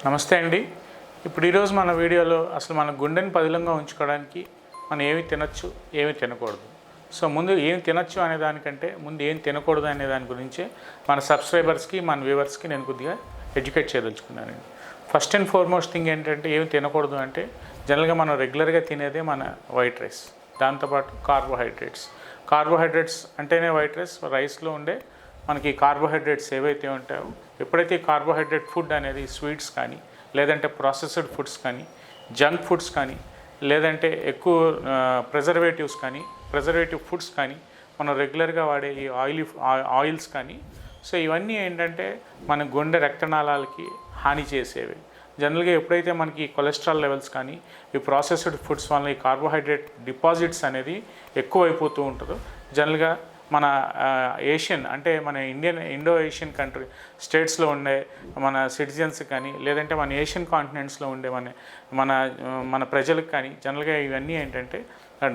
నమస్తే అండి. ఇప్పుడు ఈరోజు మన వీడియోలో అసలు మన గుండెని పదిలంగా ఉంచుకోవడానికి మనం ఏమి తినచ్చు, ఏమి తినకూడదు. సో ముందు ఏం తినచ్చు అనే దానికంటే ముందు ఏం తినకూడదు అనే దాని గురించే మన సబ్స్క్రైబర్స్కి, మన వ్యూవర్స్కి నేను కొద్దిగా ఎడ్యుకేట్ చేయదలుచుకున్నానండి. ఫస్ట్ అండ్ ఫార్మోస్ట్ థింగ్ ఏంటంటే ఏమి తినకూడదు అంటే జనరల్గా మనం రెగ్యులర్గా తినేదే మన వైట్ రైస్, దాంతోపాటు కార్బోహైడ్రేట్స్ అంటేనే వైట్ రైస్లో ఉండే మనకి కార్బోహైడ్రేట్స్ ఏవైతే ఉంటాయో, ఎప్పుడైతే కార్బోహైడ్రేట్ ఫుడ్ అనేది స్వీట్స్ కానీ, లేదంటే ప్రాసెస్డ్ ఫుడ్స్ కానీ, జంక్ ఫుడ్స్ కానీ, లేదంటే ఎక్కువ ప్రిజర్వేటివ్ ఫుడ్స్ కానీ, మనం రెగ్యులర్గా వాడే ఈ ఆయిల్స్ కానీ, సో ఇవన్నీ ఏంటంటే మన గుండె రక్తనాళాలకి హాని చేసేవి. జనరల్గా ఎప్పుడైతే మనకి కొలెస్ట్రాల్ లెవెల్స్ కానీ ఈ ప్రాసెస్డ్ ఫుడ్స్ వల్ల ఈ కార్బోహైడ్రేట్ డిపాజిట్స్ అనేది ఎక్కువైపోతూ ఉంటుందో, జనరల్గా మన ఏషియన్ అంటే మన ఇండో ఏషియన్ కంట్రీ స్టేట్స్లో ఉండే మన సిటిజన్స్ కానీ, లేదంటే మన ఏషియన్ కాంటినెంట్స్లో ఉండే మన ప్రజలకు కానీ జనరల్గా ఇవన్నీ ఏంటంటే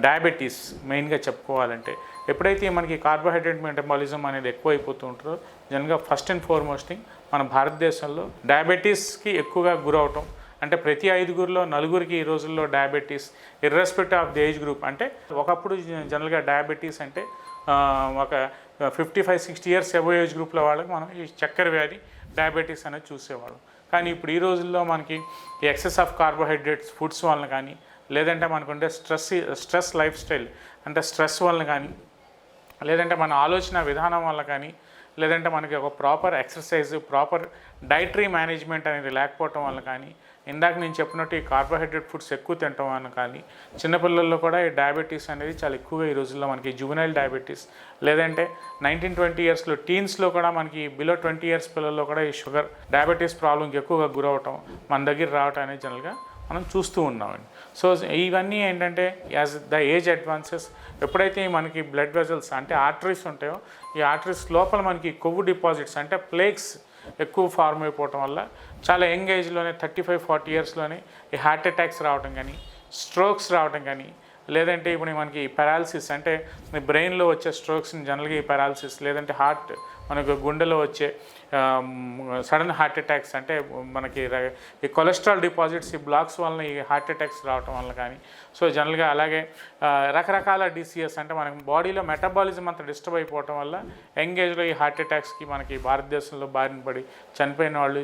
డయాబెటీస్ మెయిన్గా చెప్పుకోవాలంటే, ఎప్పుడైతే మనకి కార్బోహైడ్రేట్ మెటబాలిజం అనేది ఎక్కువైపోతూ ఉంటుందో జనరల్గా ఫస్ట్ అండ్ ఫార్మోస్ట్ థింగ్ మన భారతదేశంలో డయాబెటీస్కి ఎక్కువగా గురవటం. అంటే ప్రతి 5గురిలో 4గురికి ఈ రోజుల్లో diabetes, irrespective of the age group. అంటే ఒకప్పుడు జనరల్గా డయాబెటీస్ అంటే ఒక 55-60 ఇయర్స్ ఎబో ఏజ్ గ్రూప్లో వాళ్ళకి మనం ఈ చక్కెర వ్యాధి, డయాబెటీస్ అనేది చూసేవాళ్ళం. కానీ ఇప్పుడు ఈ రోజుల్లో మనకి ఈ ఎక్సెస్ ఆఫ్ కార్బోహైడ్రేట్స్ ఫుడ్స్ వలన కానీ, లేదంటే మనకుండే స్ట్రెస్ లైఫ్ స్టైల్ అంటే స్ట్రెస్ వలన కానీ, లేదంటే మన ఆలోచన విధానం వల్ల కానీ, లేదంటే మనకి ఒక proper exercise, proper dietary management అనేది లేకపోవటం వల్ల కానీ, ఇందాక నేను చెప్పినట్టు ఈ కార్బోహైడ్రేట్ ఫుడ్స్ ఎక్కువ తినటం వల్ల కానీ చిన్నపిల్లల్లో కూడా ఈ డయాబెటీస్ అనేది చాలా ఎక్కువగా ఈ రోజుల్లో మనకి జువెనైల్ డయాబెటీస్, లేదంటే 19-20 ఇయర్స్లో టీన్స్లో కూడా మనకి బిలో 20 ఇయర్స్ పిల్లల్లో కూడా ఈ షుగర్ డయాబెటీస్ ప్రాబ్లంకి ఎక్కువగా గురవటం మన దగ్గర రావటం అనేది జనరల్గా మనం చూస్తూ ఉన్నామండి. సో ఇవన్నీ ఏంటంటే యాజ్ ద ఏజ్ అడ్వాన్సెస్, ఎప్పుడైతే మనకి బ్లడ్ వెజల్స్ అంటే ఆర్టరీస్ ఉంటాయో, ఈ ఆర్టరీస్ లోపల మనకి కొవ్వు డిపాజిట్స్ అంటే ప్లేక్స్ ఎక్కువ ఫార్మ్ అయిపోవటం వల్ల చాలా యంగ్ ఏజ్లోనే 35-40 ఇయర్స్లోనే ఈ హార్ట్ అటాక్స్ రావడం కానీ, స్ట్రోక్స్ రావడం కానీ, లేదంటే ఇప్పుడు మనకి పెరాలసిస్ అంటే బ్రెయిన్లో వచ్చే స్ట్రోక్స్ని జనరల్గా ఈ పెరాలసిస్, లేదంటే మనకు గుండెలో వచ్చే సడన్ హార్ట్ అటాక్స్ అంటే మనకి ఈ కొలెస్ట్రాల్ డిపాజిట్స్ ఈ బ్లాక్స్ వలన ఈ హార్ట్ అటాక్స్ రావటం వల్ల కానీ, సో జనరల్గా అలాగే రకరకాల డిసీజెస్ అంటే మనకి బాడీలో మెటబాలిజం అంతా డిస్టర్బ్ అయిపోవటం వల్ల యంగ్ ఏజ్లో ఈ హార్ట్ అటాక్స్కి మనకి భారతదేశంలో బారిన పడి చనిపోయిన వాళ్ళు,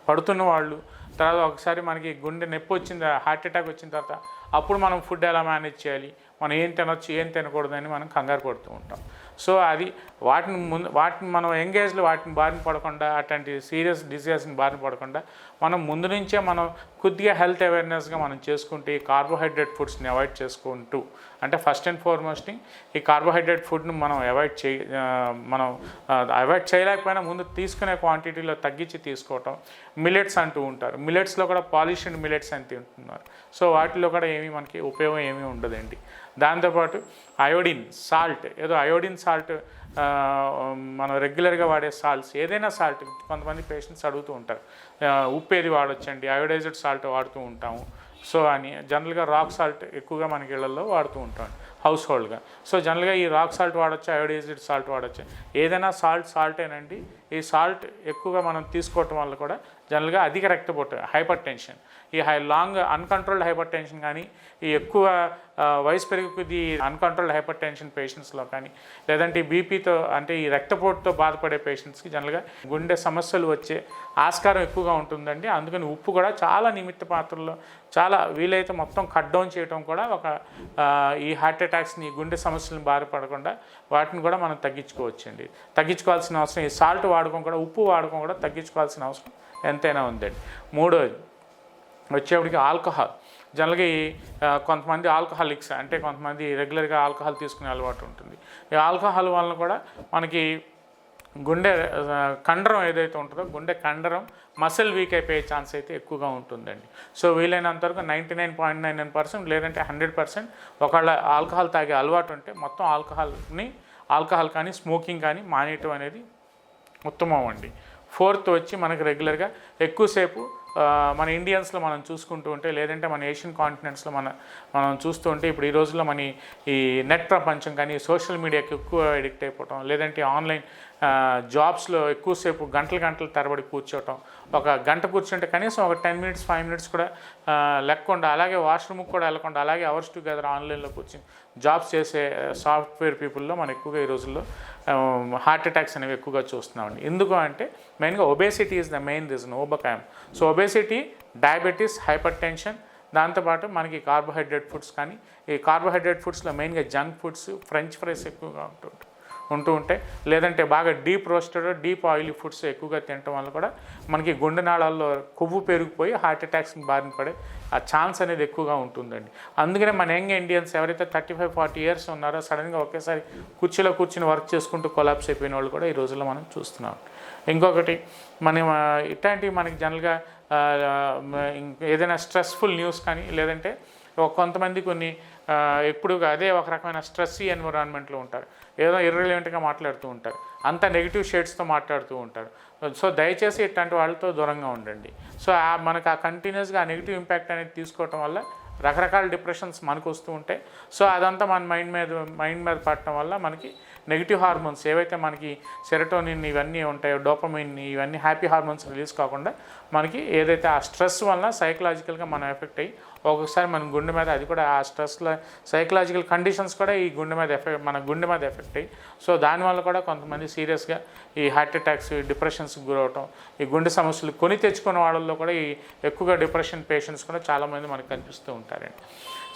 పడుతున్న వాళ్ళు, తర్వాత ఒకసారి మనకి గుండె నొప్పి వచ్చింది, హార్ట్ అటాక్ వచ్చిన తర్వాత అప్పుడు మనం ఫుడ్ ఎలా మేనేజ్ చేయాలి, మనం ఏం తినొచ్చు ఏం తినకూడదని మనం కంగారు పడుతూ ఉంటాం. సో అది వాటిని మనం ఎంగేజ్లో వాటిని బారిన పడకుండా, అట్లాంటి సీరియస్ డిసీజెస్ని బారిన పడకుండా మనం ముందు నుంచే మనం కొద్దిగా హెల్త్ అవేర్నెస్గా మనం చేసుకుంటే ఈ కార్బోహైడ్రేట్ ఫుడ్స్ని అవాయిడ్ చేసుకుంటూ, అంటే ఫస్ట్ అండ్ ఫార్మోస్ట్ ఈ కార్బోహైడ్రేట్ ఫుడ్ని మనం అవాయిడ్ చేయలేకపోయినా ముందు తీసుకునే క్వాంటిటీలో తగ్గించి తీసుకోవటం. మిల్లెట్స్ అంటూ ఉంటారు, మిల్లెట్స్లో కూడా పాలిష్డ్ మిల్లెట్స్ అని తింటున్నారు. సో వాటిలో కూడా ఏమీ మనకి ఉపయోగం ఏమీ ఉండదండి. దాంతోపాటు అయోడిన్ సాల్ట్, అయోడిన్ సాల్ట్ మనం రెగ్యులర్గా వాడే సాల్ట్స్, ఏదైనా సాల్ట్ కొంతమంది పేషెంట్స్ అడుగుతూ ఉంటారు, ఉప్పు ఏది వాడొచ్చండి, అయోడైజ్డ్ సాల్ట్ వాడుతూ ఉంటాము. సో అని జనరల్గా రాక్ సాల్ట్ ఎక్కువగా మనకి ఇళ్లలో వాడుతూ ఉంటాం హౌస్ హోల్డ్గా. సో జనరల్గా ఈ రాక్ సాల్ట్ వాడచ్చు, అయోడైజ్డ్ సాల్ట్ వాడచ్చు, ఏదైనా సాల్టేనండి. ఈ సాల్ట్ ఎక్కువగా మనం తీసుకోవటం వల్ల కూడా జనరల్గా అధిక రక్తపోటు, హైపర్ టెన్షన్, ఈ లాంగ్ అన్కంట్రోల్డ్ హైపర్ టెన్షన్ కానీ, ఈ ఎక్కువ వయసు పెరుగుతుంది అన్కంట్రోల్డ్ హైపర్ టెన్షన్ పేషెంట్స్లో కానీ, లేదంటే ఈ బీపీతో అంటే ఈ రక్తపోటుతో బాధపడే పేషెంట్స్కి జనరల్గా గుండె సమస్యలు వచ్చే ఆస్కారం ఎక్కువగా ఉంటుందండి. అందుకని ఉప్పు కూడా చాలా నిమిత్త పాత్రలో చాలా వీలైతే మొత్తం కట్ డౌన్ చేయడం కూడా ఒక ఈ హార్ట్ అటాక్స్ని, గుండె సమస్యలను బాధపడకుండా వాటిని కూడా మనం తగ్గించుకోవచ్చండి. తగ్గించుకోవాల్సిన అవసరం, ఈ సాల్ట్ వాడకం కూడా, ఉప్పు వాడకం కూడా తగ్గించుకోవాల్సిన అవసరం ఎంతైనా ఉందండి. మూడోది వచ్చేప్పటికి ఆల్కహాల్. జనరల్గా కొంతమంది ఆల్కహాలిక్స్ అంటే కొంతమంది రెగ్యులర్గా ఆల్కహాల్ తీసుకునే అలవాటు ఉంటుంది. ఈ ఆల్కహాల్ వలన కూడా మనకి గుండె కండరం ఏదైతే ఉంటుందో, గుండె కండరం మసిల్ వీక్ అయిపోయే ఛాన్స్ అయితే ఎక్కువగా ఉంటుందండి. సో వీలైనంత వరకు 99.99% లేదంటే 100% ఒకవేళ ఆల్కహాల్ తాగే అలవాటు ఉంటే మొత్తం ఆల్కహాల్ కానీ స్మోకింగ్ కానీ మానేయటం అనేది ఉత్తమం అండి. ఫోర్త్ వచ్చి మనకు రెగ్యులర్గా ఎక్కువసేపు మన ఇండియన్స్లో మనం చూసుకుంటూ ఉంటే, లేదంటే మన ఏషియన్ కాంటినెంట్స్లో మనం చూస్తూ ఉంటే ఇప్పుడు ఈ రోజుల్లో ఈ నెట్ ప్రపంచం కానీ సోషల్ మీడియాకి ఎక్కువ ఎడిక్ట్ అయిపోవటం, లేదంటే ఆన్లైన్ జాబ్స్లో ఎక్కువసేపు గంటలు తరబడి కూర్చోవటం, ఒక గంట కూర్చుంటే కనీసం ఒక 10 మినిట్స్ 5 మినిట్స్ కూడా లేకుండా, అలాగే వాష్రూమ్కి కూడా వెళ్ళకుండా అలాగే అవర్స్ టుగెదర్ ఆన్లైన్లో కూర్చొని జాబ్స్ చేసే సాఫ్ట్వేర్ పీపుల్లో మనం ఎక్కువగా ఈ రోజుల్లో హార్ట్ అటాక్స్ అనేవి ఎక్కువగా చూస్తున్నామండి. ఎందుకు అంటే మెయిన్గా obesity is the main reason, ఓబకాయం. So obesity, diabetes, hypertension, దాంతోపాటు మనకి కార్బోహైడ్రేట్ ఫుడ్స్ కానీ, ఈ కార్బోహైడ్రేట్ ఫుడ్స్లో మెయిన్గా జంక్ ఫుడ్స్, ఫ్రెంచ్ ఫ్రైస్ ఎక్కువగా ఉంటూ ఉంటాయి. లేదంటే బాగా deep roasted, deep oily foods ఎక్కువగా తినటం వల్ల కూడా మనకి గుండె నాళాల్లో కొవ్వు పెరిగిపోయి హార్ట్ అటాక్స్ని బారిన పడే ఆ ఛాన్స్ అనేది ఎక్కువగా ఉంటుందండి. అందుకనే మన యంగ్ ఇండియన్స్ ఎవరైతే 35-40 ఇయర్స్ ఉన్నారో సడన్గా ఒకేసారి కుర్చీలో కూర్చుని వర్క్ చేసుకుంటూ కొలాప్స్ అయిపోయిన వాళ్ళు కూడా ఈ రోజుల్లో మనం చూస్తున్నాం. ఇంకొకటి మనం ఇట్లాంటివి మనకి జనరల్గా ఏదైనా స్ట్రెస్ఫుల్ న్యూస్ కానీ, లేదంటే కొంతమంది కొన్ని ఎప్పుడు అదే ఒక రకమైన స్ట్రెస్సీ ఎన్విరాన్మెంట్లో ఉంటారు, ఏదో ఇర్రిలెవెంట్గా మాట్లాడుతూ ఉంటారు, అంతా నెగిటివ్ షేడ్స్తో మాట్లాడుతూ ఉంటారు. సో దయచేసి ఇట్లాంటి వాళ్ళతో దూరంగా ఉండండి. సో మనకు ఆ కంటిన్యూస్గా ఆ నెగిటివ్ ఇంపాక్ట్ అనేది తీసుకోవటం వల్ల రకరకాల డిప్రెషన్స్ మనకు వస్తూ ఉంటాయి. సో అదంతా మన మైండ్ మీద పడటం వల్ల మనకి నెగిటివ్ హార్మోన్స్ ఏవైతే మనకి సెరటోనిన్ ఇవన్నీ ఉంటాయో, డోపమైన్, ఇవన్నీ హ్యాపీ హార్మోన్స్ రిలీజ్ కాకుండా మనకి ఏదైతే ఆ స్ట్రెస్ వలన సైకలాజికల్గా మనం ఎఫెక్ట్ అయ్యి ఒక్కొక్కసారి మన గుండె మీద, అది కూడా ఆ స్ట్రెస్లో సైకలాజికల్ కండిషన్స్ కూడా ఈ మన గుండె మీద ఎఫెక్ట్ అయ్యి, సో దానివల్ల కూడా కొంతమంది సీరియస్గా ఈ హార్ట్ అటాక్స్, డిప్రెషన్స్కి గురవటం, ఈ గుండె సమస్యలు కొని తెచ్చుకున్న వాళ్ళల్లో కూడా ఈ ఎక్కువగా డిప్రెషన్ పేషెంట్స్ కూడా చాలామంది మనకు కనిపిస్తూ ఉంటారండి.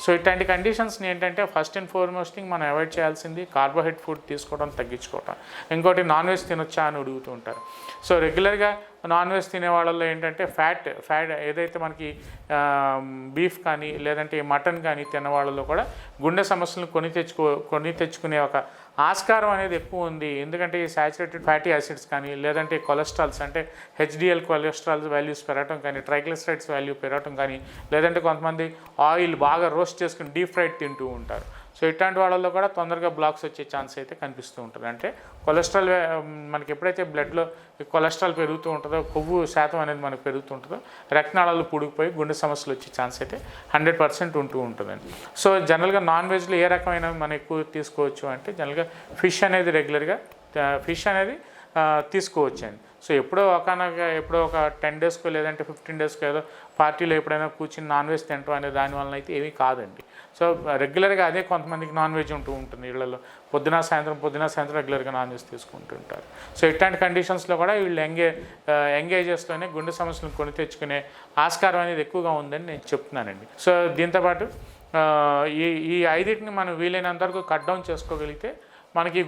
సో ఇట్లాంటి కండిషన్స్ని ఏంటంటే ఫస్ట్ అండ్ ఫార్మోస్ట్ థింగ్ మనం అవాయిడ్ చేయాల్సింది కార్బోహైడ్రేట్ ఫుడ్ తీసుకోవడం తగ్గించుకోవటం. ఇంకోటి నాన్ వెజ్ తినొచ్చా అని అడుగుతూ ఉంటారు. సో రెగ్యులర్గా నాన్ వెజ్ తినే వాళ్ళల్లో ఏంటంటే ఫ్యాట్ ఏదైతే మనకి బీఫ్ కానీ లేదంటే మటన్ కానీ తిన్న వాళ్ళలో కూడా గుండె సమస్యలను కొని తెచ్చుకునే ఒక ఆస్కారం అనేది ఎక్కువ ఉంది. ఎందుకంటే ఈ సాచురేటెడ్ ఫ్యాటీ యాసిడ్స్ కానీ, లేదంటే కొలెస్ట్రాల్స్ అంటే హెచ్డిఎల్ కొలెస్ట్రాల్స్ వాల్యూస్ పెరగటం కానీ, ట్రైగ్లిసరైడ్స్ వాల్యూ పెరగటం కానీ, లేదంటే కొంతమంది ఆయిల్ బాగా రోస్ట్ చేసుకుని డీప్ ఫ్రైడ్ తింటూ ఉంటారు. సో ఇట్లాంటి వాళ్ళల్లో కూడా తొందరగా బ్లాక్స్ వచ్చే ఛాన్స్ అయితే కనిపిస్తూ ఉంటుంది. అంటే కొలెస్ట్రాల్ మనకి ఎప్పుడైతే బ్లడ్లో కొలెస్ట్రాల్ పెరుగుతూ ఉంటుందో, కొవ్వు శాతం అనేది మనకు పెరుగుతుంటుందో రక్తనాళాలు పుడిగిపోయి గుండె సమస్యలు వచ్చే ఛాన్స్ అయితే 100% ఉంటూ ఉంటుందండి. సో జనరల్గా నాన్ వెజ్లో ఏ రకమైన మనం ఎక్కువ తీసుకోవచ్చు అంటే జనరల్గా ఫిష్ అనేది రెగ్యులర్గా తీసుకోవచ్చండి. సో ఎప్పుడో ఒక 10 డేస్కో లేదంటే 15 డేస్కో ఏదో పార్టీలో ఎప్పుడైనా కూర్చుని నాన్ వెజ్ తినటం అనే దానివల్ల అయితే ఏమీ కాదండి. సో రెగ్యులర్గా అదే కొంతమందికి నాన్ వెజ్ ఉంటుంది ఇళ్లలో, పొద్దున సాయంత్రం రెగ్యులర్గా నాన్ వెజ్ తీసుకుంటుంటారు. సో ఇట్లాంటి కండిషన్స్లో కూడా వీళ్ళు ఎంగేజెస్లోనే గుండె సమస్యలను కొని తెచ్చుకునే ఆస్కారం అనేది ఎక్కువగా ఉందని నేను చెప్తున్నానండి. సో దీంతోపాటు ఈ 5టిని మనం వీలైనంత వరకు కట్ డౌన్ చేసుకోగలిగితే మనకి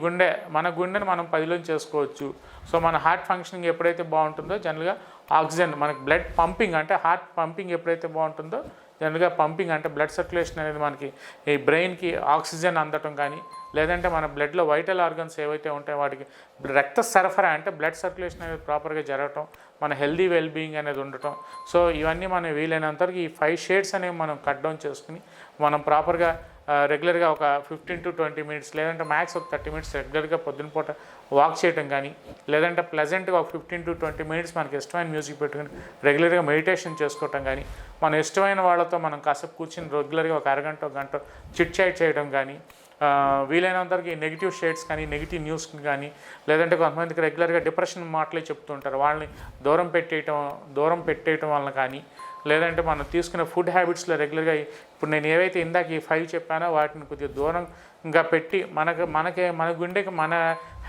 మన గుండెని మనం 10లో చేసుకోవచ్చు. సో మన హార్ట్ ఫంక్షనింగ్ ఎప్పుడైతే బాగుంటుందో జనరల్గా ఆక్సిజన్ మనకి బ్లడ్ పంపింగ్ అంటే హార్ట్ పంపింగ్ ఎప్పుడైతే బాగుంటుందో జనరల్గా పంపింగ్ అంటే బ్లడ్ సర్క్యులేషన్ అనేది మనకి ఈ బ్రెయిన్కి ఆక్సిజన్ అందటం కానీ, లేదంటే మన బ్లడ్లో వైటల్ ఆర్గన్స్ ఏవైతే ఉంటాయో వాటికి రక్త సరఫరా అంటే బ్లడ్ సర్క్యులేషన్ అనేది ప్రాపర్గా జరగటం, మన హెల్దీ వెల్బీయింగ్ అనేది ఉండటం. సో ఇవన్నీ మనం వీలైనంతవరకు ఈ 5 షేడ్స్ అనేవి మనం కట్ డౌన్ చేసుకుని మనం ప్రాపర్గా రెగ్యులర్గా ఒక 15 to 20 మినిట్స్ లేదంటే మ్యాక్స్ ఒక 30 మినిట్స్ రెగ్యులర్గా పొద్దున పూట వాక్ చేయడం కానీ, లేదంటే ప్లెజెంట్గా ఒక 15 to 20 మినిట్స్ మనకి ఇష్టమైన మ్యూజిక్ పెట్టుకుని రెగ్యులర్గా మెడిటేషన్ చేసుకోవటం కానీ, మన ఇష్టమైన వాళ్ళతో మనం కాసేపు కూర్చుని రెగ్యులర్గా ఒక అరగంట గంట చిట్ చాట్ చేయడం కానీ, వీలైనంతవరకు నెగిటివ్ షేడ్స్ కానీ, నెగిటివ్ న్యూస్ కానీ, లేదంటే కొంతమందికి రెగ్యులర్గా డిప్రెషన్ మాటలే చెప్తూ ఉంటారు, వాళ్ళని దూరం పెట్టేయటం వల్ల కానీ, లేదంటే మనం తీసుకునే ఫుడ్ హ్యాబిట్స్లో రెగ్యులర్గా ఇప్పుడు నేను ఏవైతే ఇందాక ఈ 5 చెప్పానో వాటిని కొద్దిగా దూరంగా పెట్టి మన గుండెకి మన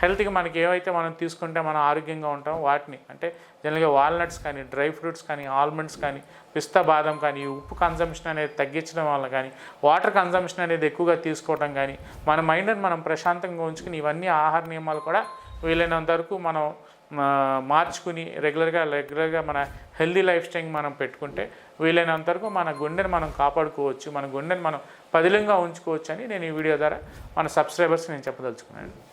హెల్త్కి మనకి ఏవైతే మనం తీసుకుంటే మనం ఆరోగ్యంగా ఉంటాం వాటిని అంటే జనరల్గా వాల్నట్స్ కానీ, డ్రై ఫ్రూట్స్ కానీ, ఆల్మండ్స్ కానీ, పిస్తా బాదం కానీ, ఉప్పు కన్జంప్షన్ అనేది తగ్గించడం వల్ల కానీ, వాటర్ కన్జంప్షన్ అనేది ఎక్కువగా తీసుకోవడం కానీ, మన మైండ్ని మనం ప్రశాంతంగా ఉంచుకుని ఇవన్నీ ఆహార నియమాలు కూడా వీలైనంత వరకు మనం మార్చుకుని రెగ్యులర్గా మన హెల్దీ లైఫ్ స్టైల్ మనం పెట్టుకుంటే వీలైనంత వరకు మన గుండెని మనం కాపాడుకోవచ్చు, మన గుండెని మనం పదిలంగా ఉంచుకోవచ్చు అని నేను ఈ వీడియో ద్వారా మన సబ్స్క్రైబర్స్ నేను చెప్పదలుచుకున్నాను.